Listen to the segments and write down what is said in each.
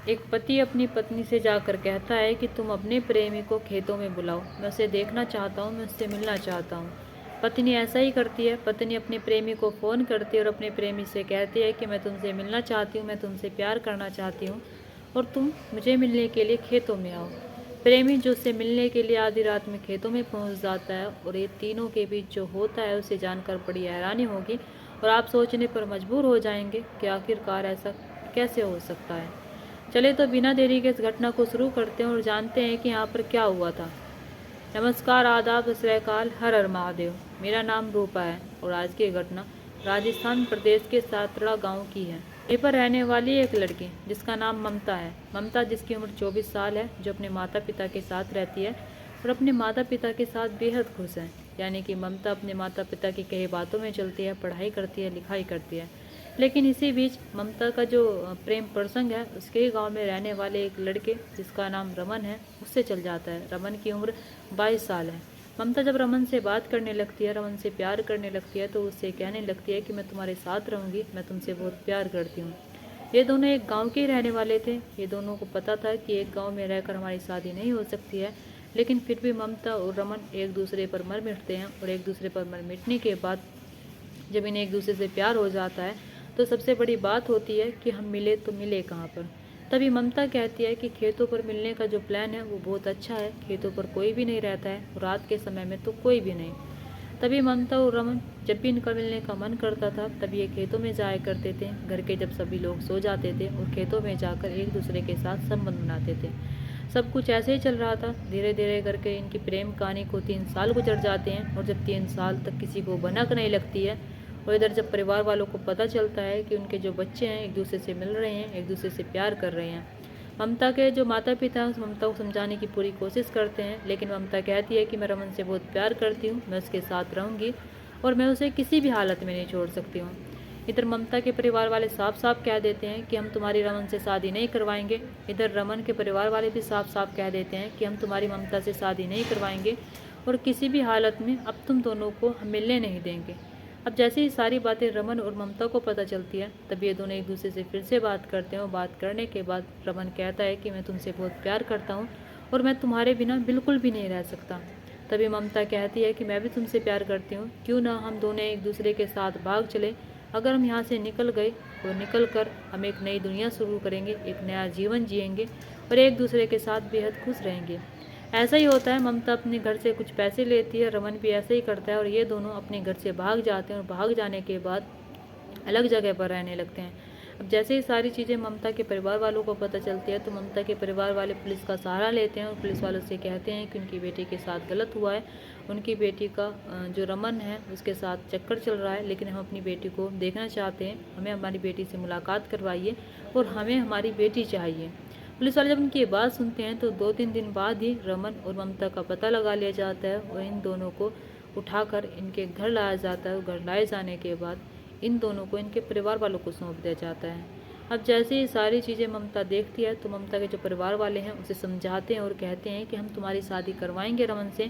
एक पति अपनी पत्नी से जाकर कहता है कि तुम अपने प्रेमी को खेतों में बुलाओ, मैं उसे देखना चाहता हूँ, मैं उससे मिलना चाहता हूँ। पत्नी ऐसा ही करती है। पत्नी अपने प्रेमी को फ़ोन करती है और अपने प्रेमी से कहती है कि मैं तुमसे मिलना चाहती हूँ, मैं तुमसे प्यार करना चाहती हूँ और तुम मुझे मिलने के लिए खेतों में आओ। प्रेमी जो उससे मिलने के लिए आधी रात में खेतों में पहुँच जाता है और ये तीनों के बीच जो होता है उसे जानकर बड़ी हैरानी होगी और आप सोचने पर मजबूर हो जाएंगे कि आखिरकार ऐसा कैसे हो सकता है। चले तो बिना देरी के इस घटना को शुरू करते हैं और जानते हैं कि यहाँ पर क्या हुआ था। नमस्कार, आदाब, सत श्री अकाल, हर हर महादेव। मेरा नाम रूपा है और आज की घटना राजस्थान प्रदेश के सातड़ा गांव की है। यहीं पर रहने वाली एक लड़की जिसका नाम ममता है। ममता जिसकी उम्र 24 साल है, जो अपने माता पिता के साथ रहती है और अपने माता पिता के साथ बेहद खुश है। यानी कि ममता अपने माता पिता की कई बातों में चलती है, पढ़ाई करती है, लिखाई करती है। लेकिन इसी बीच ममता का जो प्रेम प्रसंग है उसके ही गांव में रहने वाले एक लड़के जिसका नाम रमन है उससे चल जाता है। रमन की उम्र 22 साल है। ममता जब रमन से बात करने लगती है, रमन से प्यार करने लगती है तो उससे कहने लगती है कि मैं तुम्हारे साथ रहूँगी, मैं तुमसे बहुत प्यार करती हूँ। ये दोनों एक गांव के ही रहने वाले थे। ये दोनों को पता था कि एक गांव में रहकर हमारी शादी नहीं हो सकती है, लेकिन फिर भी ममता और रमन एक दूसरे पर मर मिटते हैं और एक दूसरे पर मर मिटने के बाद जब इन्हें एक दूसरे से प्यार हो जाता है तो सबसे बड़ी बात होती है कि हम मिले तो मिले कहाँ पर। तभी ममता कहती है कि खेतों पर मिलने का जो प्लान है वो बहुत अच्छा है, खेतों पर कोई भी नहीं रहता है और रात के समय में तो कोई भी नहीं। तभी ममता और रमन जब भी इनका मिलने का मन करता था तब ये खेतों में जाया करते थे। घर के जब सभी लोग सो जाते थे और खेतों में जाकर एक दूसरे के साथ संबंध बनाते थे। सब कुछ ऐसे ही चल रहा था। धीरे धीरे करके इनकी प्रेम कहानी को 3 साल गुजर जाते हैं और जब 3 साल तक किसी को भनक नहीं लगती है और इधर जब परिवार वालों को पता चलता है कि उनके जो बच्चे हैं एक दूसरे से मिल रहे हैं, एक दूसरे से प्यार कर रहे हैं। ममता के जो माता पिता हैं उस ममता को समझाने की पूरी कोशिश करते हैं, लेकिन ममता कहती है कि मैं रमन से बहुत प्यार करती हूँ, मैं उसके साथ रहूँगी और मैं उसे किसी भी हालत में नहीं छोड़ सकती हूँ। इधर ममता के परिवार वाले साफ साफ कह देते हैं कि हम तुम्हारी रमन से शादी नहीं करवाएंगे। इधर रमन के परिवार वाले भी साफ साफ कह देते हैं कि हम तुम्हारी ममता से शादी नहीं करवाएंगे और किसी भी हालत में अब तुम दोनों को हम मिलने नहीं देंगे। अब जैसे ही सारी बातें रमन और ममता को पता चलती है तब ये दोनों एक दूसरे से फिर से बात करते हैं और बात करने के बाद रमन कहता है कि मैं तुमसे बहुत प्यार करता हूँ और मैं तुम्हारे बिना बिल्कुल भी नहीं रह सकता। तभी ममता कहती है कि मैं भी तुमसे प्यार करती हूँ, क्यों ना हम दोनों एक दूसरे के साथ भाग चले। अगर हम यहाँ से निकल गए और निकल कर हम एक नई दुनिया शुरू करेंगे, एक नया जीवन जिएंगे और एक दूसरे के साथ बेहद खुश रहेंगे। ऐसा ही होता है। ममता अपने घर से कुछ पैसे लेती है, रमन भी ऐसा ही करता है और ये दोनों अपने घर से भाग जाते हैं और भाग जाने के बाद अलग जगह पर रहने लगते हैं। अब जैसे ही सारी चीज़ें ममता के परिवार वालों को पता चलती है तो ममता के परिवार वाले पुलिस का सहारा लेते हैं और पुलिस वालों से कहते हैं कि उनकी बेटी के साथ गलत हुआ है। उनकी बेटी का जो रमन है उसके साथ चक्कर चल रहा है, लेकिन हम अपनी बेटी को देखना चाहते हैं, हमें हमारी बेटी से मुलाकात करवाइए और हमें हमारी बेटी चाहिए। पुलिस वाले जब उनकी ये बात सुनते हैं तो 2-3 दिन बाद ही रमन और ममता का पता लगा लिया जाता है और इन दोनों को उठाकर इनके घर लाया जाता है और घर लाए जाने के बाद इन दोनों को इनके परिवार वालों को सौंप दिया जाता है। अब जैसे ही सारी चीज़ें ममता देखती है तो ममता के जो परिवार वाले हैं उसे समझाते हैं और कहते हैं कि हम तुम्हारी शादी करवाएंगे रमन से।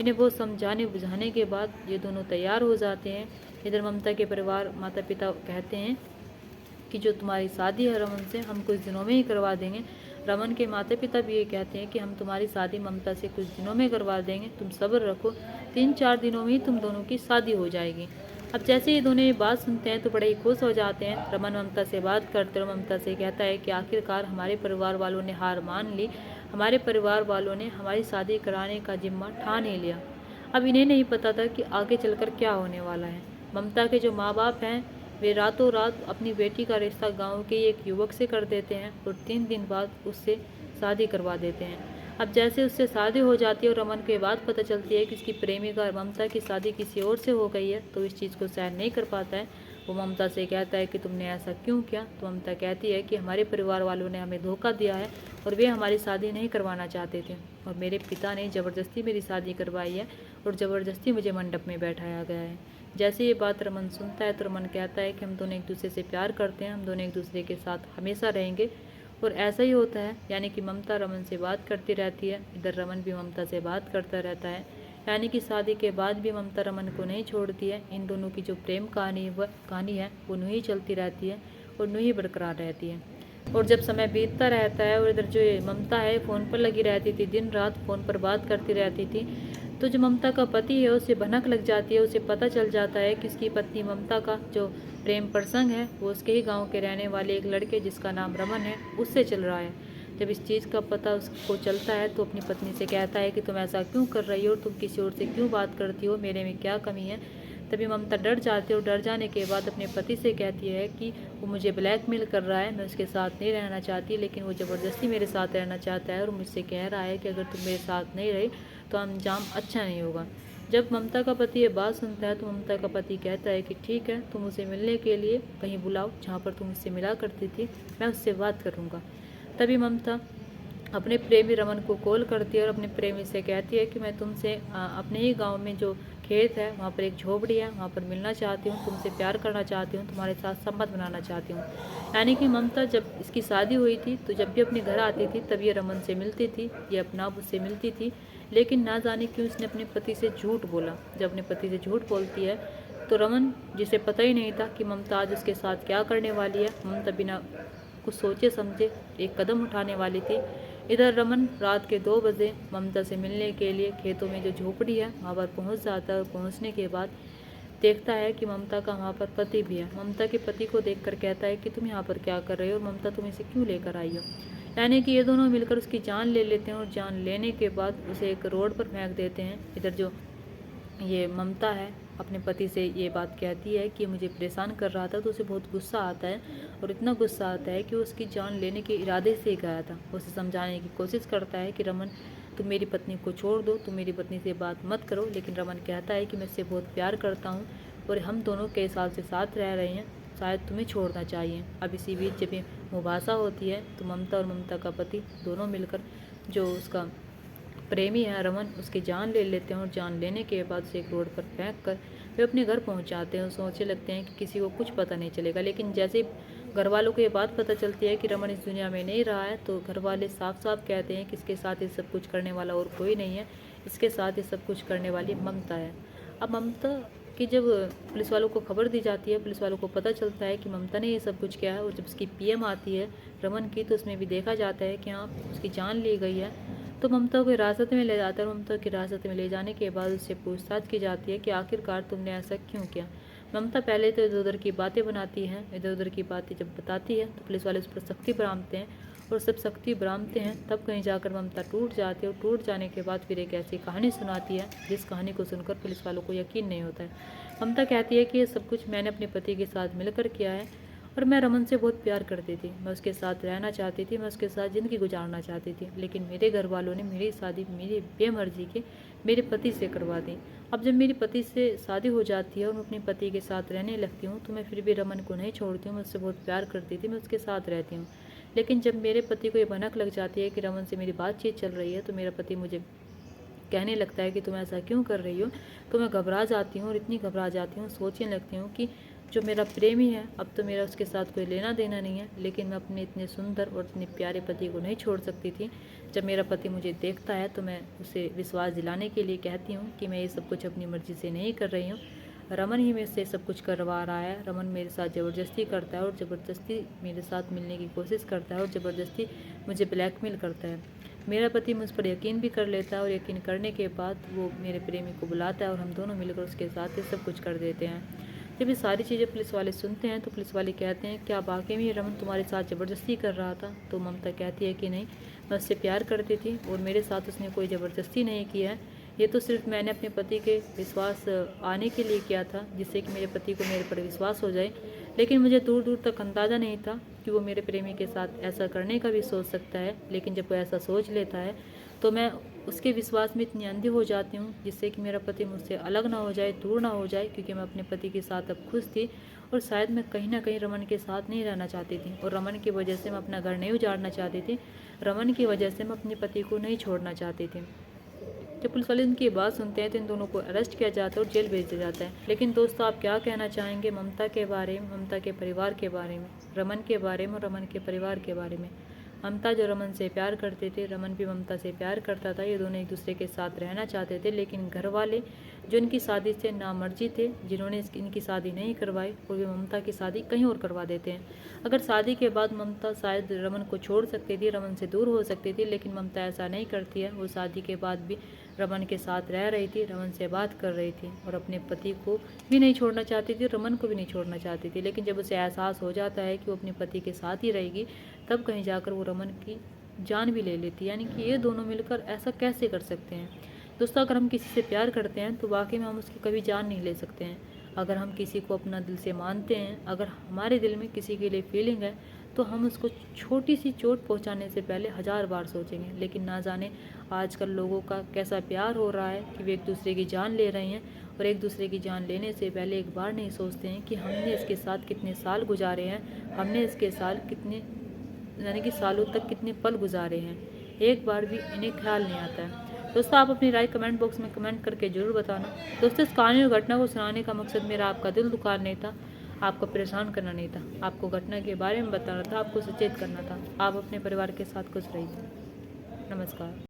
इन्हें बहुत समझाने बुझाने के बाद ये दोनों तैयार हो जाते हैं। इधर ममता के परिवार माता पिता कहते हैं कि जो तुम्हारी शादी है रमन से हम कुछ दिनों में ही करवा देंगे। रमन के माता पिता भी ये कहते हैं कि हम तुम्हारी शादी ममता से कुछ दिनों में करवा देंगे, तुम सब्र रखो, 3-4 दिनों में ही तुम दोनों की शादी हो जाएगी। अब जैसे ये दोनों ये बात सुनते हैं तो बड़े ही खुश हो जाते हैं। रमन ममता से बात करते और ममता से कहता है कि आखिरकार हमारे परिवार वालों ने हार मान ली, हमारे परिवार वालों ने हमारी शादी कराने का जिम्मा ठान ही लिया। अब इन्हें नहीं पता था कि आगे चलकर क्या होने वाला है। ममता के जो माँ बाप हैं वे रातों रात अपनी बेटी का रिश्ता गांव के एक युवक से कर देते हैं और 3 दिन बाद उससे शादी करवा देते हैं। अब जैसे उससे शादी हो जाती है और रमन के बाद पता चलती है कि इसकी प्रेमिका और ममता की शादी किसी और से हो गई है तो इस चीज़ को सहन नहीं कर पाता है। वो ममता से कहता है कि तुमने ऐसा क्यों किया। तो ममता कहती है कि हमारे परिवार वालों ने हमें धोखा दिया है और वे हमारी शादी नहीं करवाना चाहते थे और मेरे पिता ने ज़बरदस्ती मेरी शादी करवाई है और ज़बरदस्ती मुझे मंडप में बैठाया गया है। जैसे ये बात रमन सुनता है तो रमन कहता है कि हम दोनों एक दूसरे से प्यार करते हैं, हम दोनों एक दूसरे के साथ हमेशा रहेंगे और ऐसा ही होता है। यानी कि ममता रमन से बात करती रहती है, इधर रमन भी ममता से बात करता रहता है। यानी कि शादी के बाद भी ममता रमन को नहीं छोड़ती है। इन दोनों की जो प्रेम कहानी है वो यूं ही चलती रहती है और यूं ही बरकरार रहती है। और जब समय बीतता रहता है और इधर जो ये ममता है फ़ोन पर लगी रहती थी, दिन रात फ़ोन पर बात करती रहती थी, तो जो ममता का पति है उसे भनक लग जाती है। उसे पता चल जाता है कि उसकी पत्नी ममता का जो प्रेम प्रसंग है वो उसके ही गांव के रहने वाले एक लड़के जिसका नाम रमन है उससे चल रहा है। जब इस चीज़ का पता उसको चलता है तो अपनी पत्नी से कहता है कि तुम ऐसा क्यों कर रही हो, तुम किसी और से क्यों बात करती हो, मेरे में क्या कमी है। तभी ममता डर जाती है और डर जाने के बाद अपने पति से कहती है कि वो मुझे ब्लैकमेल कर रहा है, मैं उसके साथ नहीं रहना चाहती, लेकिन वो ज़बरदस्ती मेरे साथ रहना चाहता है और मुझसे कह रहा है कि अगर तुम मेरे साथ नहीं रहे तो अंजाम अच्छा नहीं होगा। जब ममता का पति ये बात सुनता है तो ममता का पति कहता है कि ठीक है, तुम उसे मिलने के लिए कहीं बुलाओ जहाँ पर तुम उससे मिला करती थी, मैं उससे बात करूँगा। तभी ममता अपने प्रेमी रमन को कॉल करती है और अपने प्रेमी से कहती है कि मैं तुमसे अपने ही गांव में जो खेत है वहाँ पर एक झोपड़ी है, वहाँ पर मिलना चाहती हूँ, तुमसे प्यार करना चाहती हूँ, तुम्हारे साथ संबंध बनाना चाहती हूँ। यानी कि ममता जब इसकी शादी हुई थी तो जब भी अपने घर आती थी तब ये रमन से मिलती थी, ये अपना उससे मिलती थी, लेकिन ना जाने क्यों उसने अपने पति से झूठ बोला। जब अपने पति से झूठ बोलती है तो रमन, जिसे पता ही नहीं था कि ममता आज उसके साथ क्या करने वाली है, ममता बिना कुछ सोचे समझे एक कदम उठाने वाली थी। इधर रमन रात के 2 बजे ममता से मिलने के लिए खेतों में जो झोपड़ी है वहाँ पर पहुँच जाता है और पहुँचने के बाद देखता है कि ममता का वहाँ पर पति भी है। ममता के पति को देखकर कहता है कि तुम यहाँ पर क्या कर रहे हो और ममता तुम इसे क्यों लेकर आई हो। यानी कि ये दोनों मिलकर उसकी जान ले लेते हैं और जान लेने के बाद उसे एक रोड पर फेंक देते हैं। इधर जो ये ममता है अपने पति से ये बात कहती है कि मुझे परेशान कर रहा था, तो उसे बहुत गुस्सा आता है और इतना गुस्सा आता है कि वो उसकी जान लेने के इरादे से ही गया था। उसे समझाने की कोशिश करता है कि रमन, तुम मेरी पत्नी को छोड़ दो, तुम मेरी पत्नी से बात मत करो, लेकिन रमन कहता है कि मैं इससे बहुत प्यार करता हूँ और हम दोनों कई साल से साथ रह रहे हैं, शायद तुम्हें छोड़ना चाहिए। अब इसी बीच जब ये मुबासा होती है तो ममता और ममता का पति दोनों मिलकर जो उसका प्रेमी है रमन, उसकी जान ले लेते हैं और जान लेने के बाद उसे एक रोड पर फेंक कर वे अपने घर पहुंच जाते हैं और सोचने लगते हैं कि किसी को कुछ पता नहीं चलेगा। लेकिन जैसे ही घर वालों को ये बात पता चलती है कि रमन इस दुनिया में नहीं रहा है तो घर वाले साफ साफ कहते हैं कि इसके साथ ये सब कुछ करने वाला और कोई नहीं है, इसके साथ ये सब कुछ करने वाली ममता है। अब ममता कि जब पुलिस वालों को खबर दी जाती है, पुलिस वालों को पता चलता है कि ममता ने ये सब कुछ किया है और जब उसकी पीएम आती है रमन की तो उसमें भी देखा जाता है कि हाँ उसकी जान ली गई है। तो ममता को हिरासत में ले जाता है और ममता की हिरासत में ले जाने के बाद उससे पूछताछ की जाती है कि आखिरकार तुमने ऐसा क्यों किया। ममता पहले तो इधर उधर की बातें बनाती है, इधर उधर की बातें जब बताती है तो पुलिस वाले उस पर सख्ती बरामदते हैं और सब सख्ती बरामदते हैं तब कहीं जाकर ममता टूट जाती है और टूट जाने के बाद फिर एक ऐसी कहानी सुनाती है जिस कहानी को सुनकर पुलिस वालों को यकीन नहीं होता है। ममता कहती है कि ये सब कुछ मैंने अपने पति के साथ मिलकर किया है और मैं रमन से बहुत प्यार करती थी, मैं उसके साथ रहना चाहती थी, मैं उसके साथ ज़िंदगी गुजारना चाहती थी, लेकिन मेरे घर वालों ने मेरी शादी मेरी बेमर्जी के मेरे पति से करवा दी। अब जब मेरी पति से शादी हो जाती है और मैं अपने पति के साथ रहने लगती हूँ तो मैं फिर भी रमन को नहीं छोड़ती हूँ, मैं उससे बहुत प्यार करती थी, मैं उसके साथ रहती हूँ। लेकिन जब मेरे पति को ये भनक लग जाती है कि रमन से मेरी बातचीत चल रही है तो मेरा पति मुझे कहने लगता है कि तुम ऐसा क्यों कर रही हो, तो मैं घबरा जाती हूँ और इतनी घबरा जाती हूँ, सोचने लगती हूँ कि जो मेरा प्रेमी है अब तो मेरा उसके साथ कोई लेना देना नहीं है, लेकिन मैं अपने इतने सुंदर और इतने प्यारे पति को नहीं छोड़ सकती थी। जब मेरा पति मुझे देखता है तो मैं उसे विश्वास दिलाने के लिए कहती हूँ कि मैं ये सब कुछ अपनी मर्ज़ी से नहीं कर रही हूँ, रमन ही मेरे से सब कुछ करवा रहा है, रमन मेरे साथ ज़बरदस्ती करता है और ज़बरदस्ती मेरे साथ मिलने की कोशिश करता है और ज़बरदस्ती मुझे ब्लैकमेल करता है। मेरा पति मुझ पर यकीन भी कर लेता है और यकीन करने के बाद वो मेरे प्रेमी को बुलाता है और हम दोनों मिलकर उसके साथ ये सब कुछ कर देते हैं। जब ये सारी चीज़ें पुलिस वाले सुनते हैं तो पुलिस वाले कहते हैं क्या वाकई में रमन तुम्हारे साथ ज़बरदस्ती कर रहा था। तो ममता कहती है कि नहीं, मैं उससे प्यार करती थी और मेरे साथ उसने कोई ज़बरदस्ती नहीं किया है, ये तो सिर्फ मैंने अपने पति के विश्वास आने के लिए किया था जिससे कि मेरे पति को मेरे पर विश्वास हो जाए। लेकिन मुझे दूर दूर तक अंदाज़ा नहीं था कि वो मेरे प्रेमी के साथ ऐसा करने का भी सोच सकता है, लेकिन जब वो ऐसा सोच लेता है तो मैं उसके विश्वास में इतनी अंधी हो जाती हूँ जिससे कि मेरा पति मुझसे अलग ना हो जाए, दूर ना हो जाए, क्योंकि मैं अपने पति के साथ अब खुश थी और शायद मैं कहीं ना कहीं रमन के साथ नहीं रहना चाहती थी और रमन की वजह से मैं अपना घर नहीं उजाड़ना चाहती थी, रमन की वजह से मैं अपने पति को नहीं छोड़ना चाहती थी। जब पुलिस वाले इनकी बात सुनते हैं तो इन दोनों को अरेस्ट किया जाता है और जेल भेज दिया जाता है। लेकिन दोस्तों आप क्या कहना चाहेंगे ममता के बारे में, ममता के परिवार के बारे में, रमन के बारे में और रमन के परिवार के बारे में? ममता जो रमन से प्यार करते थे, रमन भी ममता से प्यार करता था, ये दोनों एक दूसरे के साथ रहना चाहते थे, लेकिन घर वाले जो इनकी शादी से नामर्जी थे, जिन्होंने इनकी शादी नहीं करवाई, वो भी ममता की शादी कहीं और करवा देते हैं। अगर शादी के बाद ममता शायद रमन को छोड़ सकती थी, रमन से दूर हो सकती थी, लेकिन ममता ऐसा नहीं करती है। वो शादी के बाद भी रमन के साथ रह रही थी, रमन से बात कर रही थी और अपने पति को भी नहीं छोड़ना चाहती थी, रमन को भी नहीं छोड़ना चाहती थी। लेकिन जब उसे एहसास हो जाता है कि वो अपने पति के साथ ही रहेगी, तब कहीं जाकर वो रमन की जान भी ले लेती है। यानी कि ये दोनों मिलकर ऐसा कैसे कर सकते हैं। दोस्तों, अगर हम किसी से प्यार करते हैं तो वाकई में हम उसकी कभी जान नहीं ले सकते हैं। अगर हम किसी को अपना दिल से मानते हैं, अगर हमारे दिल में किसी के लिए फीलिंग है, तो हम उसको छोटी सी चोट पहुंचाने से पहले 1000 बार सोचेंगे। लेकिन ना जाने आजकल लोगों का कैसा प्यार हो रहा है कि वे एक दूसरे की जान ले रहे हैं, और एक दूसरे की जान लेने से पहले एक बार नहीं सोचते हैं कि हमने इसके साथ कितने साल गुजारे हैं, हमने इसके साथ कितने यानी कि सालों तक कितने पल गुजारे हैं। एक बार भी इन्हें ख्याल नहीं आता है। दोस्तों, आप अपनी राय कमेंट बॉक्स में कमेंट करके ज़रूर बताना। दोस्तों, इस कहानी और घटना को सुनाने का मकसद मेरा आपका दिल दुखाना नहीं था, आपको परेशान करना नहीं था, आपको घटना के बारे में बताना था, आपको सचेत करना था। आप अपने परिवार के साथ खुश रहिए। नमस्कार।